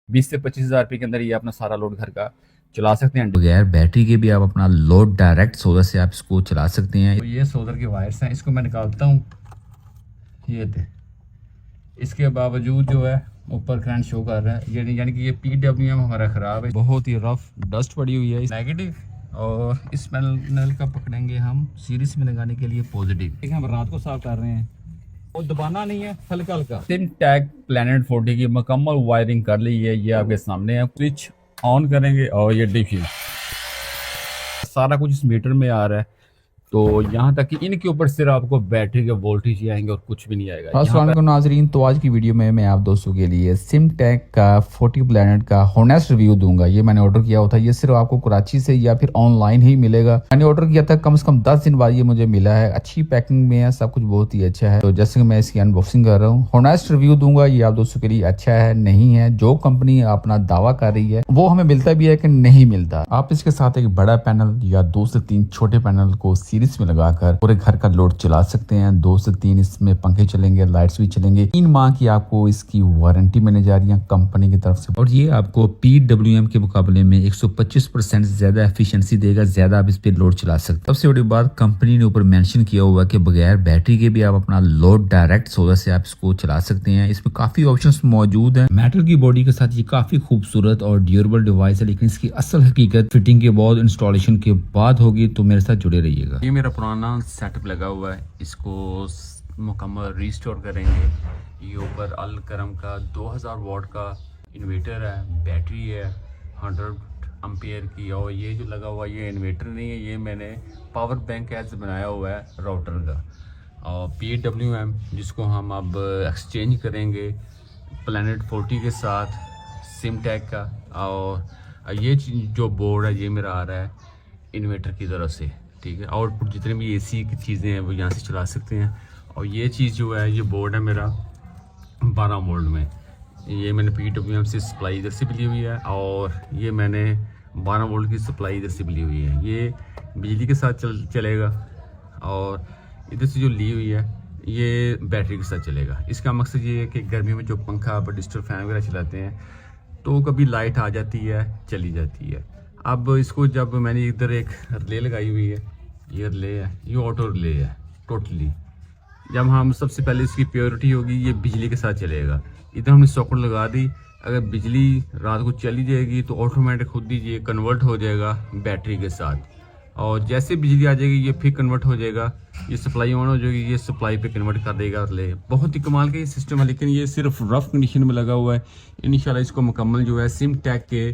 20 से 25,000 रुपये के अंदर ये अपना सारा लोड घर का चला सकते हैं। बगैर बैटरी के भी आप अपना लोड डायरेक्ट सोलर से आप इसको चला सकते हैं। तो ये सोलर के वायर्स हैं, इसको मैं निकालता हूँ। ये थे, इसके बावजूद जो है ऊपर करंट शो कर रहा है, यानी कि ये PWM हमारा ख़राब है, बहुत ही रफ डस्ट पड़ी हुई है नेगेटिव। और इस पैनल का पकड़ेंगे हम सीरीज में लगाने के लिए पॉजिटिव। देखिए हम रात को साफ कर रहे हैं और दबाना नहीं है, हल्का हल्का। सिमटेक प्लैनेट 40 की मुकम्मल वायरिंग कर ली है, ये आपके सामने है। स्विच ऑन करेंगे और ये डिफ्यूज सारा कुछ इस मीटर में आ रहा है। तो यहाँ तक कि इनके ऊपर सिर्फ आपको बैटरी के वोल्टेज ही आएंगे और कुछ भी नहीं आएगा। अस्सलाम वालेकुम नाजरीन, तो आज की वीडियो में मैं आप दोस्तों के लिए सिमटेक का 40 प्लैनेट का हॉनेस्ट रिव्यू दूंगा। ये मैंने ऑर्डर किया हुआ था, ये सिर्फ आपको कराची से या फिर ऑनलाइन ही मिलेगा। मैंने ऑर्डर किया था कम से कम 10 दिन बाद ये मुझे मिला है। अच्छी पैकिंग में है, सब कुछ बहुत ही अच्छा है। तो जैसे कि मैं इसकी अनबॉक्सिंग कर रहा हूँ, हॉनेस्ट रिव्यू दूंगा। ये आप दोस्तों के लिए अच्छा है नहीं है, जो कंपनी अपना दावा कर रही है वो हमें मिलता भी है कि नहीं मिलता। आप इसके साथ एक बड़ा पैनल या 2 से 3 छोटे पैनल को सीरीज में लगाकर पूरे घर का लोड चला सकते हैं। 2 से 3 इसमें पंखे चलेंगे, लाइट्स भी चलेंगे। 3 माह की आपको इसकी वारंटी मिलने जा रही है कंपनी की तरफ से, और ये आपको PWM के मुकाबले में 125% ज्यादा एफिशिएंसी देगा, ज्यादा आप इस पे लोड चला सकते हैं। सबसे बड़ी बात, कंपनी ने ऊपर मेंशन किया हुआ कि बगैर बैटरी के भी आप अपना लोड डायरेक्ट सोलर से आप इसको चला सकते हैं। इसमें काफी ऑप्शंस मौजूद हैं। मेटल की बॉडी के साथ ये काफी खूबसूरत और ड्यूरेबल डिवाइस है, लेकिन इसकी असल हकीकत फिटिंग के बाद, इंस्टॉलेशन के बाद होगी। तो मेरे साथ जुड़े रहिएगा। ये मेरा पुराना सेटअप लगा हुआ है, इसको मुकम्मल रीस्टोर करेंगे। ये ऊपर अल करम का 2000 वाट का इन्वर्टर है, बैटरी है 100 एम्पियर की। और ये जो लगा हुआ ये इन्वर्टर नहीं है, ये मैंने पावर बैंक एज बनाया हुआ है राउटर का। और PWM जिसको हम अब एक्सचेंज करेंगे प्लैनेट 40 के साथ सिमटेक का। और ये जो बोर्ड है ये मेरा आ रहा है इन्वर्टर की तरफ से, ठीक है। आउटपुट जितने भी AC की चीज़ें हैं वो यहाँ से चला सकते हैं। और ये चीज़ जो है, ये बोर्ड है मेरा 12 वोल्ट में। ये मैंने PWM से सप्लाई इधर से भी ली हुई है, और ये मैंने 12 वोल्ट की सप्लाई इधर से भी ली हुई है। ये बिजली के साथ चलेगा, और इधर से जो ली हुई है ये बैटरी के साथ चलेगा। इसका मकसद ये है कि गर्मी में जो पंखा आप डिजिटल फैन वगैरह चलाते हैं तो कभी लाइट आ जाती है, चली जाती है। अब इसको जब मैंने इधर एक रिले लगाई हुई है, ये रिले है, ये ऑटो रिले है टोटली। जब हम सबसे पहले इसकी प्योरिटी होगी, ये बिजली के साथ चलेगा। इधर हमने सॉकेट लगा दी, अगर बिजली रात को चली जाएगी तो ऑटोमेटिक खुद ही ये कन्वर्ट हो जाएगा बैटरी के साथ। और जैसे बिजली आ जाएगी ये फिर कन्वर्ट हो जाएगा, ये सप्लाई ऑन हो जाएगी, ये सप्लाई पे कन्वर्ट कर देगा रिले। बहुत ही कमाल का ये सिस्टम है, लेकिन ये सिर्फ रफ कंडीशन में लगा हुआ है। इंशाल्लाह इसको मुकम्मल जो है सिमटेक के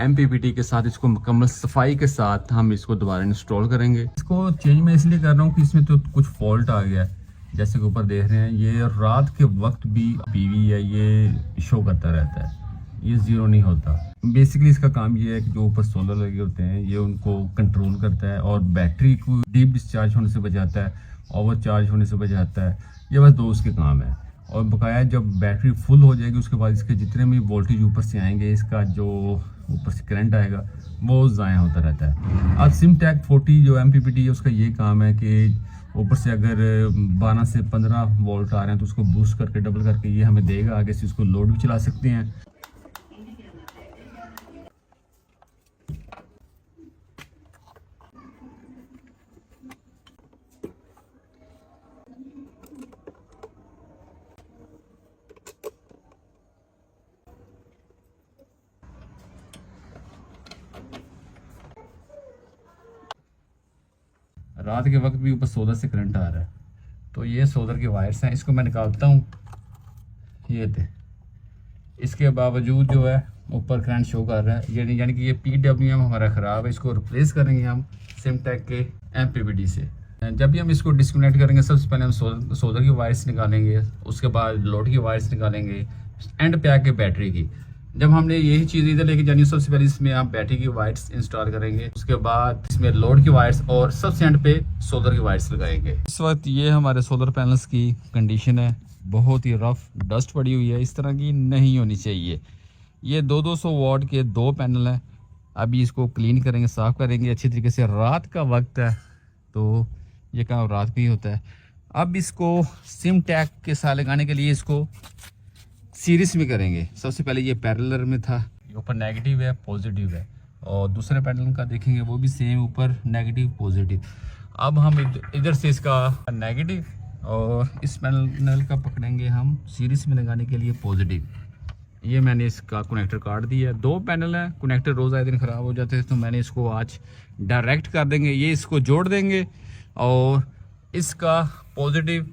MPPT के साथ, इसको मुकम्मल सफाई के साथ हम इसको दोबारा इंस्टॉल करेंगे। इसको चेंज मैं इसलिए कर रहा हूँ कि इसमें तो कुछ फॉल्ट आ गया है। जैसे कि ऊपर देख रहे हैं, ये रात के वक्त भी PV है ये शो करता रहता है, ये ज़ीरो नहीं होता। बेसिकली इसका काम ये है कि जो ऊपर सोलर लगे होते हैं ये उनको कंट्रोल करता है, और बैटरी को डीप डिस्चार्ज होने से बचाता है, ओवर चार्ज होने से बचाता है। ये बस 2 उसके काम है। और बकाया जब बैटरी फुल हो जाएगी उसके बाद इसके जितने भी वोल्टेज ऊपर से आएंगे, इसका जो ऊपर से करंट आएगा वो ज़ाया होता रहता है। अब सिमटेक 40 जो MPPT है उसका ये काम है कि ऊपर से अगर 12 से 15 वोल्ट आ रहे हैं तो उसको बूस्ट करके डबल करके ये हमें देगा, आगे से उसको लोड भी चला सकते हैं। रात के वक्त भी ऊपर सोलर से करंट आ रहा है। तो ये सोलर के वायर्स हैं, इसको मैं निकालता हूँ। ये थे, इसके बावजूद जो है ऊपर करंट शो कर रहा है, यानी कि ये PWM हमारा ख़राब है। इसको रिप्लेस करेंगे हम सिमटेक के MPPT से। जब भी हम इसको डिस्कनेक्ट करेंगे, सबसे पहले हम सोलर की वायर्स निकालेंगे, उसके बाद लोड की वायर्स निकालेंगे, एंड पे आके बैटरी की। जब हमने यही चीज़ इधर लेके जानी, सबसे पहले इसमें आप बैटरी की वायर्स इंस्टॉल करेंगे, उसके बाद इसमें लोड की वायर्स, और सबसे एंड पे सोलर की वायर्स लगाएंगे। इस वक्त ये हमारे सोलर पैनल्स की कंडीशन है, बहुत ही रफ डस्ट पड़ी हुई है, इस तरह की नहीं होनी चाहिए। ये 200 वाट के 2 पैनल हैं। अभी इसको क्लीन करेंगे, साफ़ करेंगे अच्छी तरीके से। रात का वक्त है तो ये काम रात को ही होता है। अब इसको सिमटेक के साथ लगाने के लिए इसको सीरीज में करेंगे। सबसे पहले ये पैरेलल में था, ये ऊपर नेगेटिव है पॉजिटिव है, और दूसरे पैनल का देखेंगे वो भी सेम, ऊपर नेगेटिव पॉजिटिव। अब हम इधर से इसका नेगेटिव और इस पैनल का पकड़ेंगे हम सीरीज में लगाने के लिए पॉजिटिव। ये मैंने इसका कनेक्टर काट दिया है। 2 पैनल है, कनेक्टर रोज़ आए दिन ख़राब हो जाते हैं, तो मैंने इसको आज डायरेक्ट कर देंगे। ये इसको जोड़ देंगे और इसका पॉजिटिव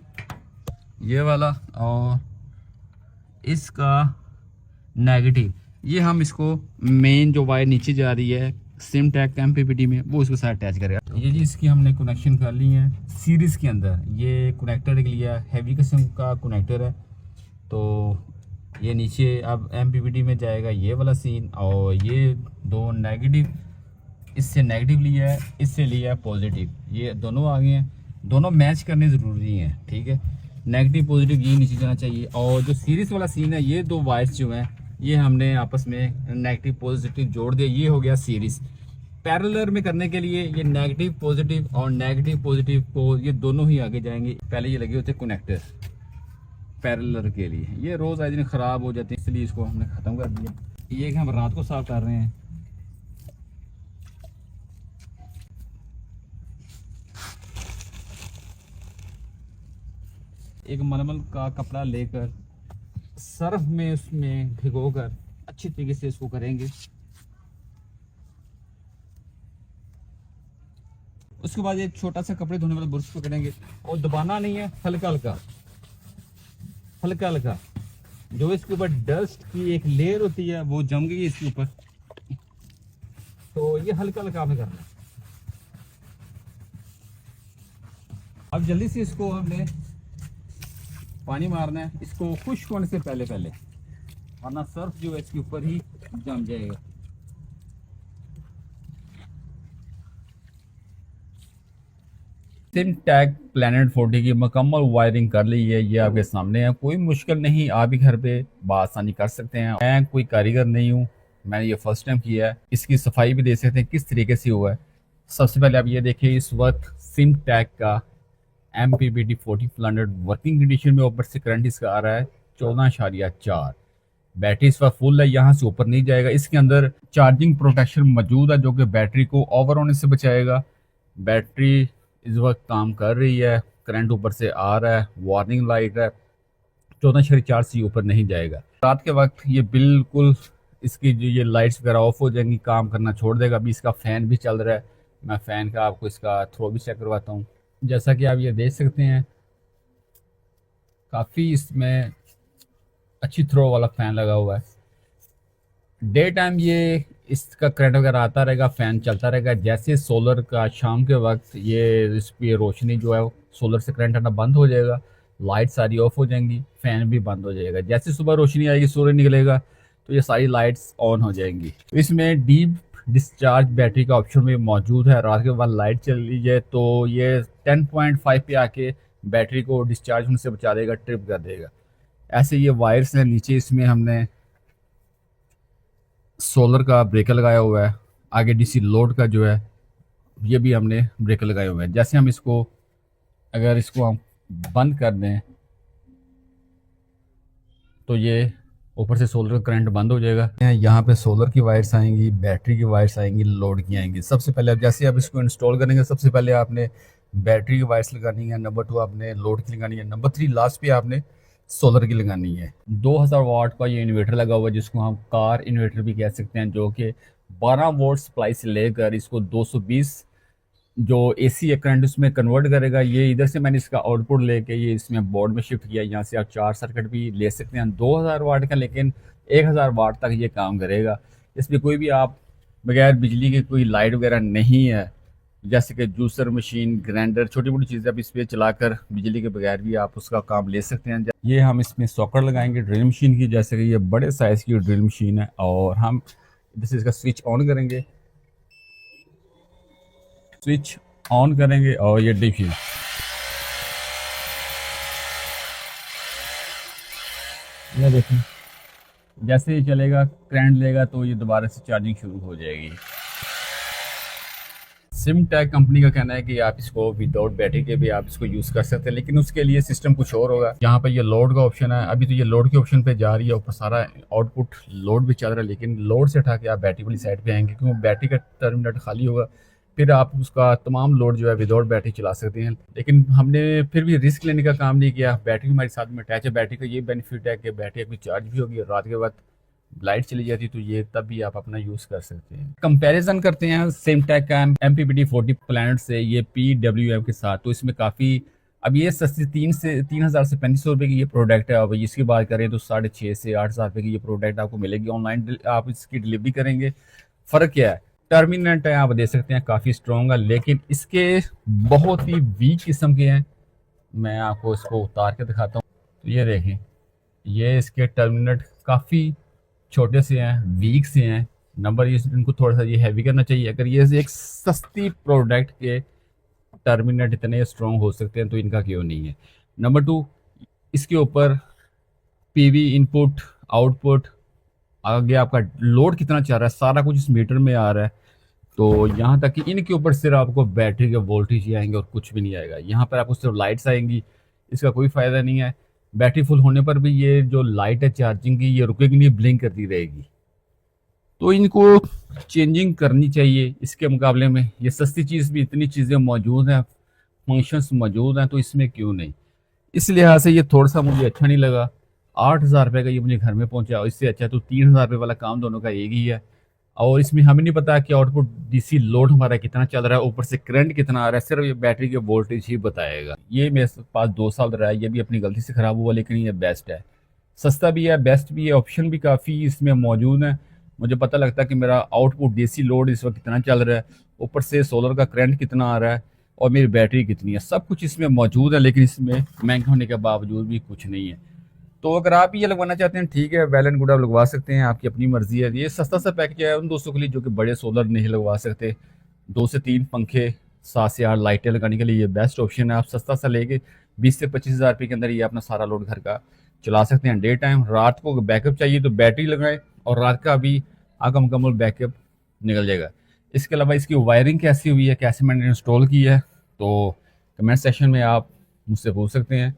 ये वाला और इसका नेगेटिव, ये हम इसको मेन जो वायर नीचे जा रही है सिमटेक MPPT में, वो उसके साथ अटैच करेगा। ये जी इसकी हमने कनेक्शन कर ली है सीरीज़ के अंदर। ये कनेक्टर के लिए हैवी किस्म का कनेक्टर है, तो ये नीचे अब MPPT में जाएगा ये वाला सीन। और ये 2 नेगेटिव, इससे नेगेटिव लिया है, इससे लिया है पॉजिटिव, ये दोनों आ गए हैं। दोनों मैच करने ज़रूरी हैं, ठीक है। नेगेटिव पॉजिटिव ये नीचे जाना चाहिए। और जो सीरीज़ वाला सीन है, ये 2 वायर्स जो हैं ये हमने आपस में नेगेटिव पॉजिटिव जोड़ दिया, ये हो गया सीरीज़। पैरेलल में करने के लिए ये नेगेटिव पॉजिटिव और नेगेटिव पॉजिटिव को ये दोनों ही आगे जाएंगे। पहले ये लगे होते कनेक्टर पैरेलल के लिए, ये रोज़ आए दिन ख़राब हो जाते हैं, इसलिए इसको हमने ख़त्म कर दिया। ये कि हम रात को साफ कर रहे हैं। एक मलमल का कपड़ा लेकर सर्फ में उसमें भिगोकर अच्छी तरीके से इसको करेंगे। उसके बाद एक छोटा सा कपड़े धोने वाला ब्रश पकड़ेंगे और दबाना नहीं है, हल्का हल्का हल्का हल्का। जो इसके ऊपर डस्ट की एक लेयर होती है वो जम गई इसके ऊपर, तो ये हल्का हल्का हमें करना है। अब जल्दी से इसको हमने पानी मारना है, इसको खुश्क होने से पहले पहले, वरना सर्फ जो है इसके ऊपर ही जम जाएगा। सिमटेक प्लैनेट 40 की मुकम्मल वायरिंग कर ली है, ये आपके सामने है। कोई मुश्किल नहीं, आप भी घर पे बआसानी कर सकते हैं। मैं कोई कारीगर नहीं हूँ, मैंने ये फर्स्ट टाइम किया है। इसकी सफाई भी दे सकते हैं किस तरीके से हुआ है। सबसे पहले आप ये देखिए, इस वक्त सिमटेक का MPPT 40 वर्किंग कंडीशन में, ऊपर से करंट इसका आ रहा है 14.4। बैटरी इस वक्त फुल है, यहाँ से ऊपर नहीं जाएगा। इसके अंदर चार्जिंग प्रोटेक्शन मौजूद है जो कि बैटरी को ओवर होने से बचाएगा। बैटरी इस वक्त काम कर रही है, करंट ऊपर से आ रहा है, वार्निंग लाइट है, 14.4 से ऊपर नहीं जाएगा। रात के वक्त ये बिल्कुल इसकी जो ये लाइट्स वगैरह ऑफ हो जाएंगी, काम करना छोड़ देगा। अभी इसका फ़ैन भी चल रहा है, मैं फ़ैन का आपको इसका थ्रो भी चेक करवाता हूँ। जैसा कि आप ये देख सकते हैं, काफ़ी इसमें अच्छी थ्रो वाला फ़ैन लगा हुआ है। डे टाइम ये इसका करंट वगैरह आता रहेगा, फ़ैन चलता रहेगा। जैसे सोलर का शाम के वक्त ये इस पर रोशनी जो है सोलर से करंट आना बंद हो जाएगा, लाइट सारी ऑफ हो जाएंगी, फ़ैन भी बंद हो जाएगा। जैसे सुबह रोशनी आएगी, सूर्य निकलेगा, तो ये सारी लाइट्स ऑन हो जाएंगी। तो इसमें डीप डिस्चार्ज बैटरी का ऑप्शन भी मौजूद है। रात के बाद लाइट चली जाए तो ये 10.5 पे आके बैटरी को डिस्चार्ज होने से बचा देगा, ट्रिप कर देगा। ऐसे ये वायर्स हैं नीचे, इसमें हमने सोलर का ब्रेकर लगाया हुआ है। आगे DC लोड का जो है ये भी हमने ब्रेकर लगाए हुए हैं। जैसे हम इसको, अगर इसको हम बंद कर दें तो ये ऊपर से सोलर का करंट बंद हो जाएगा। यहाँ पे सोलर की वायर्स आएंगी, बैटरी की वायर्स आएंगी, लोड की आएंगी। सबसे पहले अब जैसे आप इसको इंस्टॉल करेंगे, सबसे पहले आपने बैटरी की वायर्स लगानी है, नंबर 2 आपने लोड की लगानी है, नंबर 3 लास्ट पे आपने सोलर की लगानी है। 2000 वाट का ये इन्वर्टर लगा हुआ है, जिसको हम कार इन्वर्टर भी कह सकते हैं, जो कि 12 वोल्ट सप्लाई से लेकर इसको 220 जो AC है करंट उसमें कन्वर्ट करेगा। ये इधर से मैंने इसका आउटपुट लेके ये इसमें बोर्ड में शिफ्ट किया। यहाँ से आप 4 सर्किट भी ले सकते हैं 2000 वाट का, लेकिन 1000 वाट तक ये काम करेगा। इसमें कोई भी आप बगैर बिजली के कोई लाइट वगैरह नहीं है, जैसे कि जूसर मशीन, ग्राइंडर, छोटी मोटी चीज़ें आप इस पर चलाकर बिजली के बगैर भी आप उसका काम ले सकते हैं। ये हम इसमें सॉकेट लगाएंगे ड्रिल मशीन की, जैसे कि ये बड़े साइज़ की ड्रिल मशीन है। और हम जैसे इसका स्विच ऑन करेंगे, स्विच ऑन करेंगे और ये देखिए ये देखें, जैसे ही चलेगा करंट लेगा तो ये दोबारा से चार्जिंग शुरू हो जाएगी। सिमटेक कंपनी का कहना है कि आप इसको विदाउट बैटरी के भी आप इसको यूज़ कर सकते हैं, लेकिन उसके लिए सिस्टम कुछ और होगा। यहाँ पे ये लोड का ऑप्शन है, अभी तो ये लोड के ऑप्शन पे जा रही है, ऊपर सारा आउटपुट लोड भी चल रहा है, लेकिन लोड से उठा के आप बैटरी वाली साइड पे आएंगे क्योंकि बैटरी का टर्मिनल खाली होगा, फिर आप उसका तमाम लोड जो है विदाउट बैटरी चला सकते हैं। लेकिन हमने फिर भी रिस्क लेने का काम नहीं किया, बैटरी हमारे साथ में अटैच है। बैटरी का ये बेनिफिट है कि बैटरी अपनी चार्ज भी होगी, रात के बाद लाइट चली जाती तो ये तब भी आप अपना यूज़ कर सकते हैं। कंपैरिजन करते हैं सिमटेक का MPPT 40 प्लैनेट से ये PWM के साथ, तो इसमें काफ़ी अब ये सस्ती 3,000 से 3,500 रुपये की ये प्रोडक्ट है। अब इसकी बात करें तो 6,500 से 8,000 रुपये की ये प्रोडक्ट आपको मिलेगी। ऑनलाइन आप इसकी डिलीवरी करेंगे। फ़र्क क्या है, टर्मिनेंट है, आप दे सकते हैं, काफ़ी स्ट्रॉन्ग है, लेकिन इसके बहुत ही वीक किस्म के हैं। मैं आपको इसको उतार के दिखाता हूँ, तो ये देखें, ये इसके टर्मिनेट काफ़ी छोटे से हैं, वीक से हैं। नंबर ये इनको थोड़ा सा ये हैवी करना चाहिए। अगर ये एक सस्ती प्रोडक्ट के टर्मिनेट इतने स्ट्रॉन्ग हो सकते हैं तो इनका क्यों नहीं है। नंबर 2, इसके ऊपर PV इनपुट आउटपुट, आगे आपका लोड कितना चल रहा है, सारा कुछ इस मीटर में आ रहा है। तो यहाँ तक कि इनके ऊपर सिर्फ आपको बैटरी के वोल्टेज ही आएंगे और कुछ भी नहीं आएगा। यहाँ पर आपको सिर्फ लाइट्स आएंगी, इसका कोई फ़ायदा नहीं है। बैटरी फुल होने पर भी ये जो लाइट है चार्जिंग की, ये रुकेगी नहीं, ब्लिंक करती रहेगी। तो इनको चेंजिंग करनी चाहिए। इसके मुकाबले में ये सस्ती चीज़ भी, इतनी चीज़ें मौजूद हैं, फंक्शंस मौजूद हैं, तो इसमें क्यों नहीं। इस लिहाज से ये थोड़ा सा मुझे अच्छा नहीं लगा। 8,000 रुपये का ये मुझे घर में पहुंचा, इससे अच्छा तो 3,000 रुपये वाला काम दोनों का एक ही है। और इसमें हमें नहीं पता कि आउटपुट DC लोड हमारा कितना चल रहा है, ऊपर से करंट कितना आ रहा है, सिर्फ ये बैटरी के वोल्टेज ही बताएगा। ये मेरे पास 2 साल रहा है, ये भी अपनी गलती से ख़राब हुआ, लेकिन ये बेस्ट है, सस्ता भी है, बेस्ट भी है, ऑप्शन भी काफ़ी इसमें मौजूद है। मुझे पता लगता है कि मेरा आउटपुट DC लोड इस वक्त कितना चल रहा है, ऊपर से सोलर का करंट कितना आ रहा है, और मेरी बैटरी कितनी है, सब कुछ इसमें मौजूद है। लेकिन इसमें महंगा होने के बावजूद भी कुछ नहीं है। तो अगर आप ये लगवाना चाहते हैं, ठीक है, वेल एंड गुड, आप लगवा सकते हैं, आपकी अपनी मर्जी है। ये सस्ता सा पैकेज है उन दोस्तों के लिए जो कि बड़े सोलर नहीं लगवा सकते। 2 से 3 पंखे, 7 से 8 लाइटें लगाने के लिए ये बेस्ट ऑप्शन है। आप सस्ता सा लेके 20 से 25,000 रुपये के अंदर ये अपना सारा लोड घर का चला सकते हैं। डे टाइम, रात को बैकअप चाहिए तो बैटरी लगाएं, और रात का भी आपका मुकम्मल बैकअप निकल जाएगा। इसके अलावा इसकी वायरिंग कैसी हुई है, कैसे मैंने इंस्टॉल की है, तो कमेंट सेक्शन में आप मुझसे पूछ सकते हैं।